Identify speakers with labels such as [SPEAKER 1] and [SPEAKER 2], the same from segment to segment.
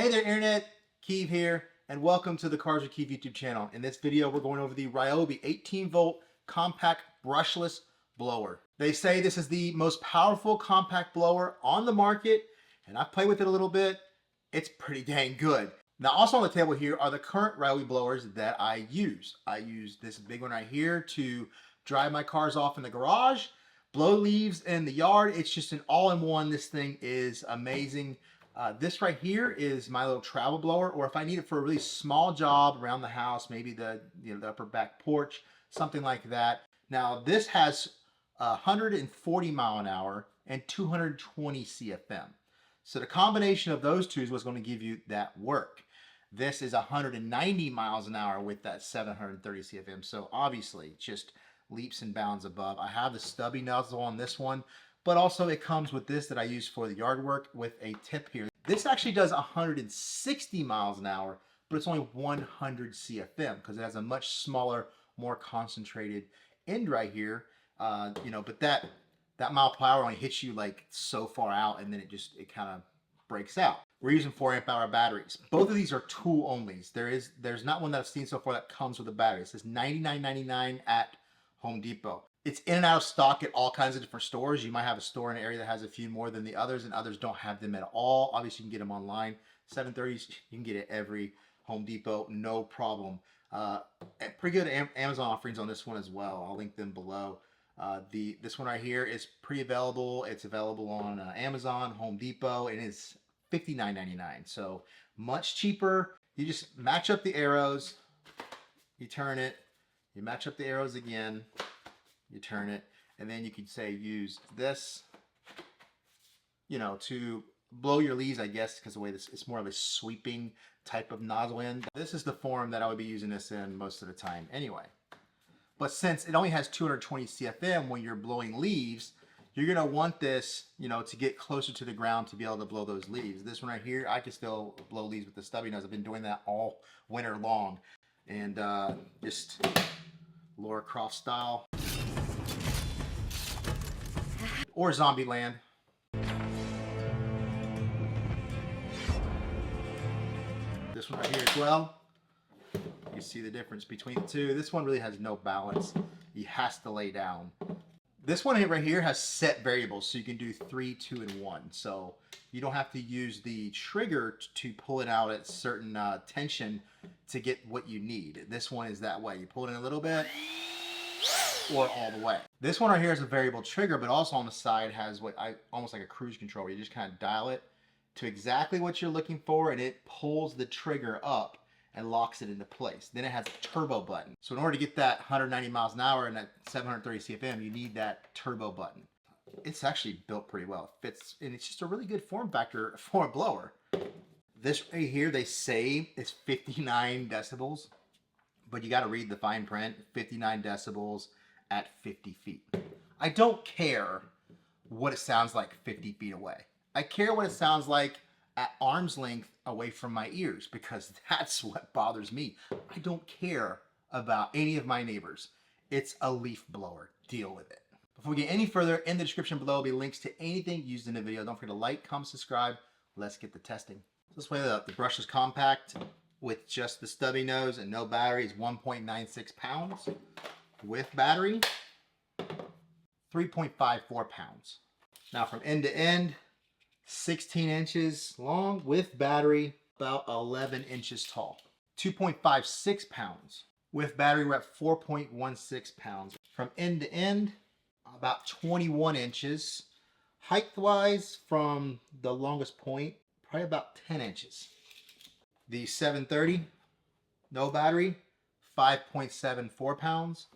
[SPEAKER 1] Hey there Internet, Keeve here, and welcome to the Cars with Keeve YouTube channel. In this video, we're going over the Ryobi 18-volt compact brushless blower. They say this is the most powerful compact blower on the market, and I've played with it a little bit. It's pretty dang good. Now, also on the table here are the current Ryobi blowers that I use. I use this big one right here to drive my cars off in the garage, blow leaves in the yard. It's just an all-in-one. This thing is amazing. This right here is my little travel blower, or if I need it for a really small job around the house, maybe the upper back porch, something like that. Now this has 140 mile an hour and 220 CFM. So the combination of those two is what's going to give you that work. This is 190 miles an hour with that 730 CFM. So obviously just leaps and bounds above. I have the stubby nozzle on this one, but also it comes with this that I use for the yard work with a tip here. This actually does 160 miles an hour, but it's only 100 CFM because it has a much smaller, more concentrated end right here. But that mile per hour only hits you like so far out, and then it kind of breaks out. We're using 4 amp hour batteries. Both of these are tool onlys. There's not one that I've seen so far that comes with a battery. It says $99.99 at Home Depot. It's in and out of stock at all kinds of different stores. You might have a store in an area that has a few more than the others, and others don't have them at all. Obviously, you can get them online. 730s, you can get it every Home Depot, no problem. Pretty good Amazon offerings on this one as well. I'll link them below. This one right here is pretty available. It's available on Amazon, Home Depot, and it's $59.99. So much cheaper. You just match up the arrows, you turn it, you match up the arrows again, you turn it, and then you could say use this, to blow your leaves, I guess, because the way it's more of a sweeping type of nozzle end. This is the form that I would be using this in most of the time anyway. But since it only has 220 CFM when you're blowing leaves, you're gonna want this, to get closer to the ground to be able to blow those leaves. This one right here, I can still blow leaves with the stubby nose. I've been doing that all winter long, and just Laura Croft style. Or Zombieland. This one right here as well. You see the difference between the two. This one really has no balance. He has to lay down. This one right here has set variables, so you can do 3, 2, and 1. So you don't have to use the trigger to pull it out at certain tension to get what you need. This one is that way. You pull it in a little bit, or all the way. This one right here is a variable trigger, but also on the side has almost like a cruise control. You just kind of dial it to exactly what you're looking for, and it pulls the trigger up and locks it into place. Then it has a turbo button. So in order to get that 190 miles an hour and that 730 CFM, you need that turbo button. It's actually built pretty well. It fits, and it's just a really good form factor for a blower. This right here, they say is 59 decibels, but you got to read the fine print. 59 decibels at 50 feet. I don't care what it sounds like 50 feet away. I care what it sounds like at arm's length away from my ears, because that's what bothers me. I don't care about any of my neighbors. It's a leaf blower. Deal with it. Before we get any further, in the description below will be links to anything used in the video. Don't forget to like, comment, subscribe. Let's get the testing. This way the brushless compact with just the stubby nose and no battery is 1.96 pounds. With battery, 3.54 pounds. Now from end to end, 16 inches long. With battery, about 11 inches tall. 2.56 pounds. With battery, we're at 4.16 pounds. From end to end, about 21 inches. Height-wise, from the longest point, probably about 10 inches. The 730, no battery, 5.74 pounds.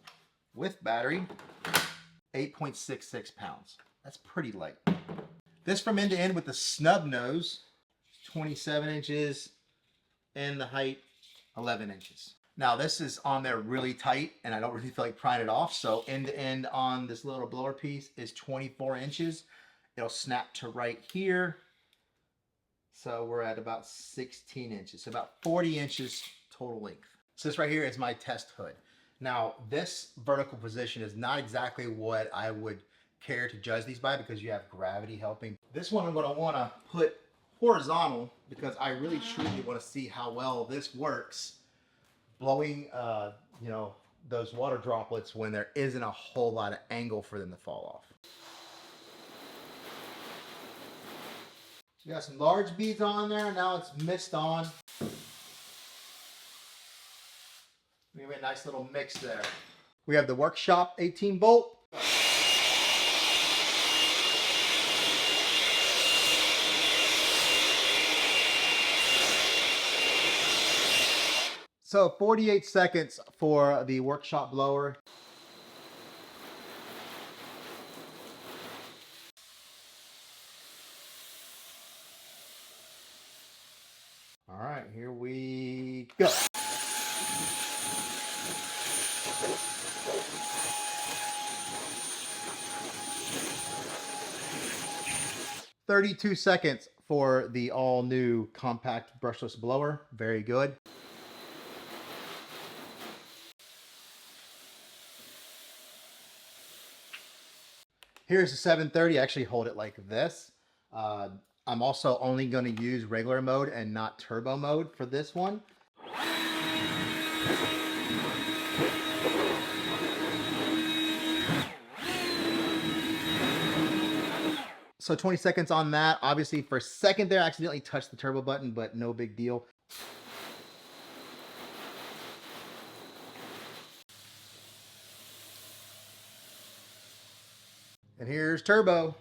[SPEAKER 1] With battery, 8.66 pounds. That's pretty light. This from end to end with the snub nose, 27 inches, and the height, 11 inches. Now this is on there really tight, and I don't really feel like prying it off, so end to end on this little blower piece is 24 inches. It'll snap to right here. So we're at about 16 inches, so about 40 inches total length. So this right here is my test hood. Now, this vertical position is not exactly what I would care to judge these by, because you have gravity helping. This one I'm going to want to put horizontal because I really truly want to see how well this works blowing, you know, those water droplets when there isn't a whole lot of angle for them to fall off. So we got some large beads on there. Now it's mist on. We have a nice little mix there. We have the Workshop 18 volt. So 48 seconds for the Workshop blower. All right, here we go. "32 seconds for the all-new compact brushless blower. Very good. Here's the 730. I actually hold it like this. I'm also only going to use regular mode and not turbo mode for this one. So 20 seconds on that. Obviously, for a second there, I accidentally touched the turbo button, but no big deal. And here's turbo.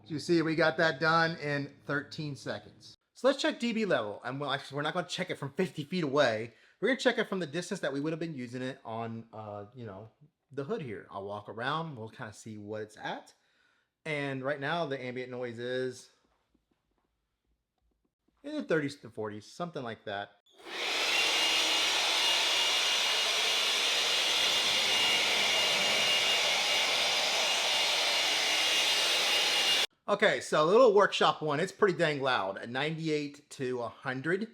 [SPEAKER 1] So you see, we got that done in 13 seconds. So let's check dB level. And well, actually, we're not going to check it from 50 feet away. We're going to check it from the distance that we would have been using it on, you know, the hood here. I'll walk around. We'll kind of see what it's at. And right now, the ambient noise is in the 30s to 40s, something like that. Okay, so a little Workshop one, it's pretty dang loud, at 98 to 100.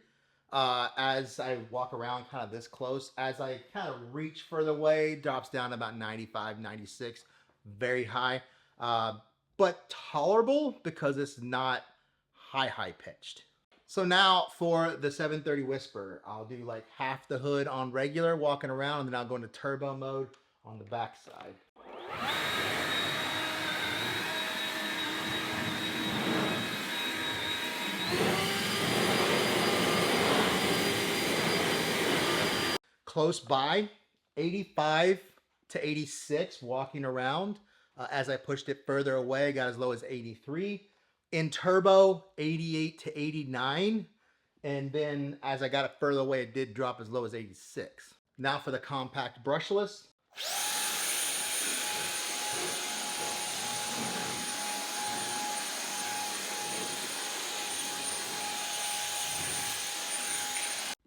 [SPEAKER 1] As I walk around kind of this close, as I kind of reach further away, drops down to about 95, 96, very high, but tolerable because it's not high pitched. So now for the 730 Whisper, I'll do like half the hood on regular, walking around, and then I'll go into turbo mode on the back side. Close by, 85 to 86 walking around. As I pushed it further away, got as low as 83. In turbo, 88 to 89. And then as I got it further away, it did drop as low as 86. Now for the compact brushless.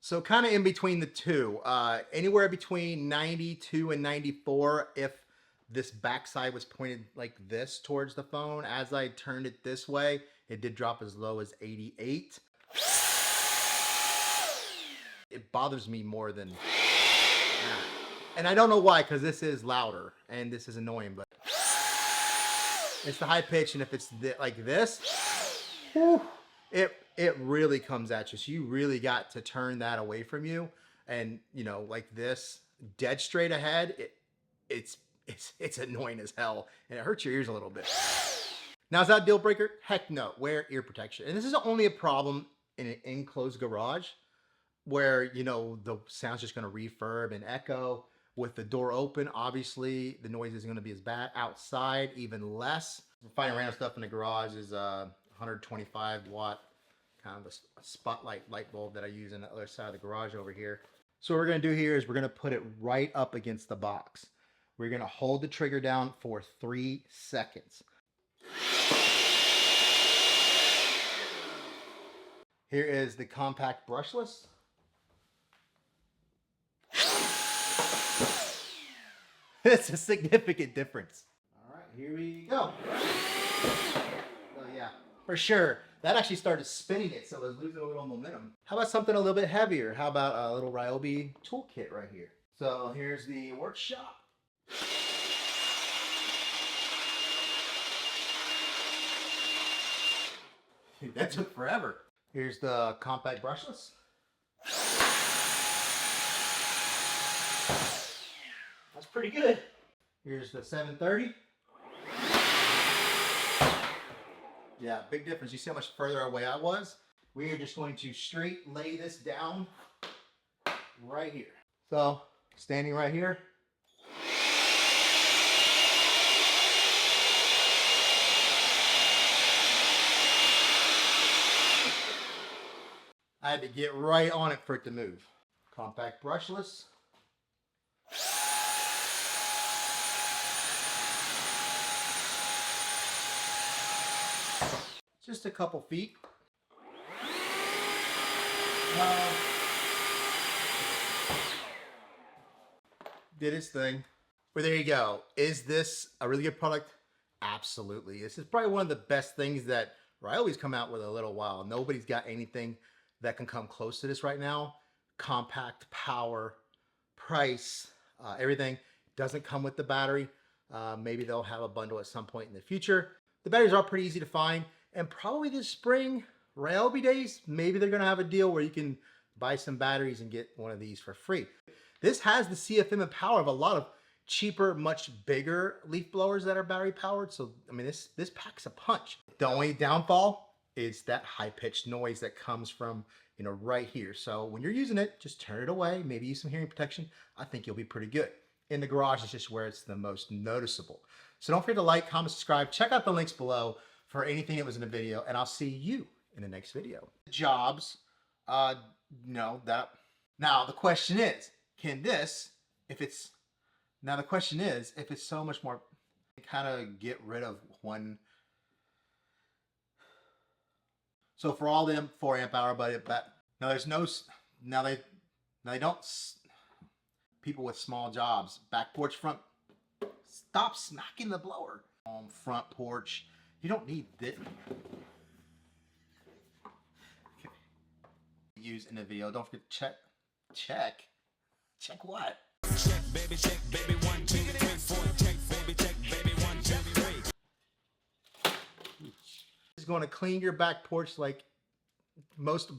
[SPEAKER 1] So kind of in between the two, anywhere between 92 and 94 if this backside was pointed like this towards the phone. As I turned it this way, it did drop as low as 88. It bothers me more than that. And I don't know why, because this is louder and this is annoying, but it's the high pitch, and if it's like this, whew, it really comes at you. So you really got to turn that away from you. And, you know, like this, dead straight ahead, it's annoying as hell. And it hurts your ears a little bit. Now, is that a deal breaker? Heck no. Wear ear protection. And this is only a problem in an enclosed garage where, you know, the sound's just going to refurb and echo. With the door open, obviously, the noise isn't going to be as bad. Outside, even less. Finding random stuff in the garage is 125 watt kind of a spotlight light bulb that I use on the other side of the garage over here. So what we're going to do here is we're going to put it right up against the box. We're going to hold the trigger down for 3 seconds. Here is the compact brushless. It's a significant difference. All right, here we go. So yeah, for sure, That actually started spinning it, so it was losing a little momentum. How about something a little bit heavier? How about a little Ryobi toolkit right here? So here's the workshop. That took forever. Here's the compact brushless. That's pretty good. Here's the 730. Yeah, big difference. You see how much further away I was? We are just going to straight lay this down right here. So, standing right here. I had to get right on it for it to move. Compact brushless. Just a couple feet. Did its thing. Well, there you go. Is this a really good product? Absolutely. This is probably one of the best things that Ryobi's come out with a little while. Nobody's got anything that can come close to this right now. Compact, power, price, everything. Doesn't come with the battery. Maybe they'll have a bundle at some point in the future. The batteries are pretty easy to find. And probably this spring, Ryobi days, maybe they're going to have a deal where you can buy some batteries and get one of these for free. This has the CFM and power of a lot of cheaper, much bigger leaf blowers that are battery powered. So, I mean, this packs a punch. The only downfall is that high-pitched noise that comes from, you know, right here. So when you're using it, just turn it away, maybe use some hearing protection. I think you'll be pretty good. In the garage is just where it's the most noticeable. So don't forget to like, comment, subscribe. Check out the links below for anything that was in the video, and I'll see you in the next video. Jobs, no, that. Now the question is, can this, if it's so much more, kind of get rid of one. So for all them 4 amp hour, but now there's no, now they don't, people with small jobs, back porch, front, stop smacking the blower. Front porch, you don't need this. Okay. Use in the video. Don't forget to check what? Check baby 1 2 3 4 check baby 1 2 3. It's going to clean your back porch like most